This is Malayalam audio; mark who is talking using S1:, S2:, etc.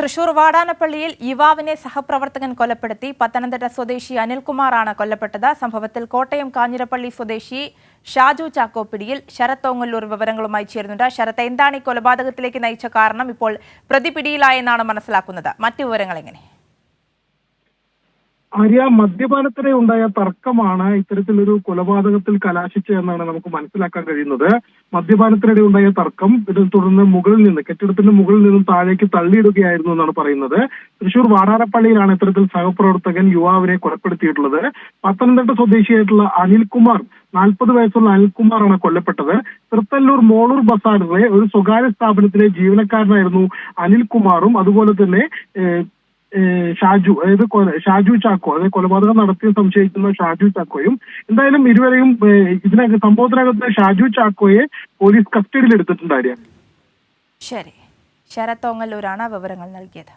S1: തൃശൂർ വാടാനപ്പള്ളിയിൽ യുവാവിനെ സഹപ്രവർത്തകൻ കൊലപ്പെടുത്തി. പത്തനംതിട്ട സ്വദേശി അനിൽകുമാറാണ് കൊല്ലപ്പെട്ടത്. സംഭവത്തിൽ കോട്ടയം കാഞ്ഞിരപ്പള്ളി സ്വദേശി ഷാജു ചാക്കോ പിടിയിൽ. ശരത് ഓങ്ങല്ലൂർ വിവരങ്ങളുമായി ചേരുന്നുണ്ട്. ശരത്, എന്താണ് ഈ കൊലപാതകത്തിലേക്ക് നയിച്ച കാരണം? ഇപ്പോൾ പ്രതി പിടിയിലായെന്നാണ് മനസ്സിലാക്കുന്നത്. മറ്റു വിവരങ്ങൾ എങ്ങനെ?
S2: ആര്യ, മദ്യപാനത്തിനെ ഉണ്ടായ തർക്കമാണ് ഇത്തരത്തിലൊരു കൊലപാതകത്തിൽ കലാശിച്ചതെന്നാണ് നമുക്ക് മനസ്സിലാക്കാൻ കഴിയുന്നത്. മദ്യപാനത്തിനിടെ ഉണ്ടായ തർക്കം ഇതിനെ തുടർന്ന് കെട്ടിടത്തിന്റെ മുകളിൽ നിന്നും താഴേക്ക് തള്ളിയിടുകയായിരുന്നു എന്നാണ് പറയുന്നത്. തൃശൂർ വാടാനപ്പള്ളിയിലാണ് ഇത്തരത്തിൽ സഹപ്രവർത്തകൻ യുവാവിനെ കൊലപ്പെടുത്തിയിട്ടുള്ളത്. പത്തനംതിട്ട സ്വദേശിയായിട്ടുള്ള അനിൽകുമാർ, 40 വയസ്സുള്ള അനിൽകുമാറാണ് കൊല്ലപ്പെട്ടത്. തൃത്തല്ലൂർ മോളൂർ ബസാറിലെ ഒരു സ്വകാര്യ സ്ഥാപനത്തിലെ ജീവനക്കാരനായിരുന്നു അനിൽകുമാറും അതുപോലെ തന്നെ ഷാജു ചാക്കോ, അതായത് കൊലപാതകം നടത്തിയ സംശയിക്കുന്ന ഷാജു ചാക്കോയും. എന്തായാലും ഇരുവരെയും സംഭവത്തിനകത്ത് ഷാജു ചാക്കോയെ പോലീസ് കസ്റ്റഡിയിൽ എടുത്തിട്ടുണ്ട്. ആര്യ,
S1: ശരി, ശരത് ഓങ്ങല്ലൂരാണ് വിവരങ്ങൾ നൽകിയത്.